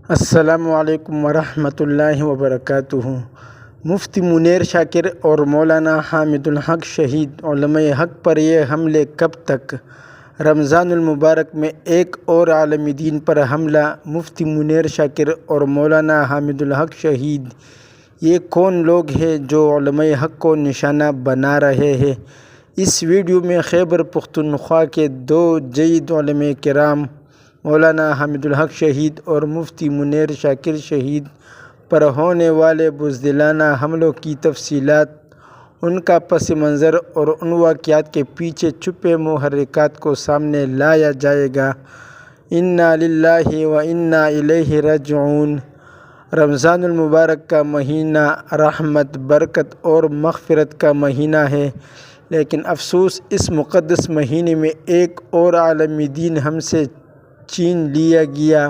السلام علیکم ورحمۃ اللہ وبرکاتہ۔ مفتی منیر شاکر اور مولانا حامد الحق شہید علماء حق پر یہ حملے کب تک؟ رمضان المبارک میں ایک اور عالم دین پر حملہ۔ مفتی منیر شاکر اور مولانا حامد الحق شہید، یہ کون لوگ ہیں جو علماء حق کو نشانہ بنا رہے ہیں؟ اس ویڈیو میں خیبر پختونخوا کے دو جید علماء کرام مولانا حامد الحق شہید اور مفتی منیر شاکر شہید پر ہونے والے بزدلانہ حملوں کی تفصیلات، ان کا پس منظر اور ان واقعات کے پیچھے چھپے محرکات کو سامنے لایا جائے گا۔ انا للہ و انا الیہ راجعون۔ رمضان المبارک کا مہینہ رحمت، برکت اور مغفرت کا مہینہ ہے، لیکن افسوس اس مقدس مہینے میں ایک اور عالم دین ہم سے چھین لیا گیا۔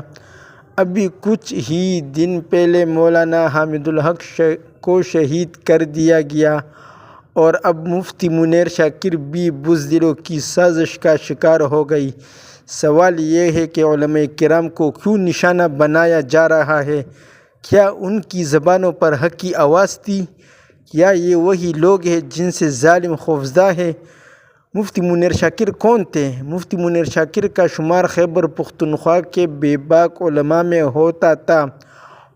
ابھی کچھ ہی دن پہلے مولانا حامد الحق کو شہید کر دیا گیا، اور اب مفتی منیر شاکر بھی بزدلوں کی سازش کا شکار ہو گئی۔ سوال یہ ہے کہ علماء کرام کو کیوں نشانہ بنایا جا رہا ہے؟ کیا ان کی زبانوں پر حق کی آواز تھی؟ کیا یہ وہی لوگ ہیں جن سے ظالم خوفزدہ ہے؟ مفتی منیر شاکر کون تھے؟ مفتی منیر شاکر کا شمار خیبر پختونخوا کے بے باک علماء میں ہوتا تھا۔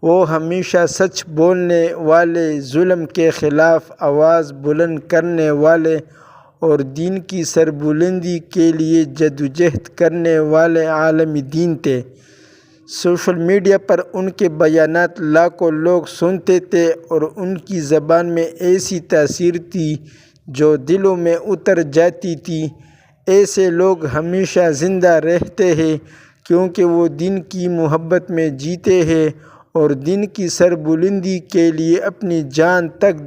وہ ہمیشہ سچ بولنے والے، ظلم کے خلاف آواز بلند کرنے والے اور دین کی سربلندی کے لیے جدوجہد کرنے والے عالم دین تھے۔ سوشل میڈیا پر ان کے بیانات لاکھوں لوگ سنتے تھے، اور ان کی زبان میں ایسی تاثیر تھی جو دلوں میں اتر جاتی تھی۔ ایسے لوگ ہمیشہ زندہ رہتے ہیں کیونکہ وہ دین کی محبت میں جیتے ہیں اور دین کی سربلندی کے لیے اپنی جان تک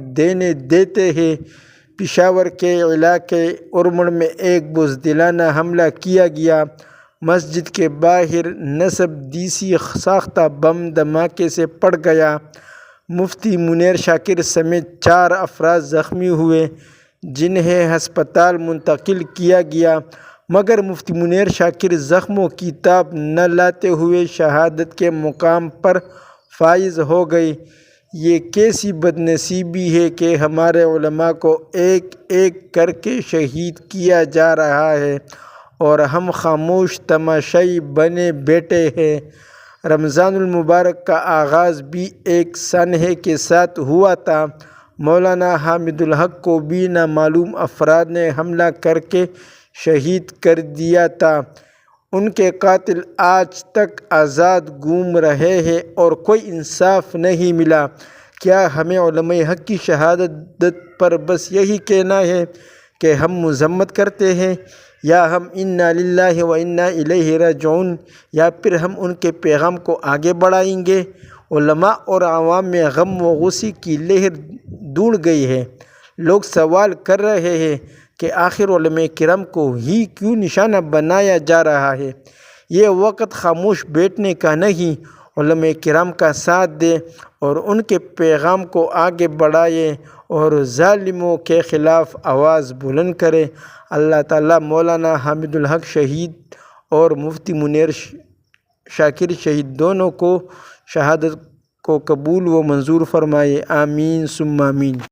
دیتے ہیں۔ پشاور کے علاقے ارمڑ میں ایک بزدلانہ حملہ کیا گیا۔ مسجد کے باہر نصب دیسی ساختہ بم دھماکے سے پڑ گیا۔ مفتی منیر شاکر سمیت 4 افراد زخمی ہوئے، جنہیں ہسپتال منتقل کیا گیا، مگر مفتی منیر شاکر زخموں کی تاب نہ لاتے ہوئے شہادت کے مقام پر فائز ہو گئے۔ یہ کیسی بد نصیبی ہے کہ ہمارے علماء کو ایک ایک کر کے شہید کیا جا رہا ہے اور ہم خاموش تماشائی بنے بیٹھے ہیں۔ رمضان المبارک کا آغاز بھی ایک سانحے کے ساتھ ہوا تھا۔ مولانا حامد الحق کو بھی نامعلوم افراد نے حملہ کر کے شہید کر دیا تھا۔ ان کے قاتل آج تک آزاد گھوم رہے ہیں اور کوئی انصاف نہیں ملا۔ کیا ہمیں علماء حق کی شہادت پر بس یہی کہنا ہے کہ ہم مذمت کرتے ہیں، یا ہم انا للہ و انا الیہ راجعون، یا پھر ہم ان کے پیغام کو آگے بڑھائیں گے؟ علماء اور عوام میں غم و غصے کی لہر دوڑ گئی ہے۔ لوگ سوال کر رہے ہیں کہ آخر علماء کرام کو ہی کیوں نشانہ بنایا جا رہا ہے؟ یہ وقت خاموش بیٹھنے کا نہیں، علماء کرام کا ساتھ دیں اور ان کے پیغام کو آگے بڑھائیں اور ظالموں کے خلاف آواز بلند کریں۔ اللہ تعالیٰ مولانا حامد الحق شہید اور مفتی منیر شاکر شہید دونوں کو شہادت کو قبول و منظور فرمائے۔ آمین ثم آمین۔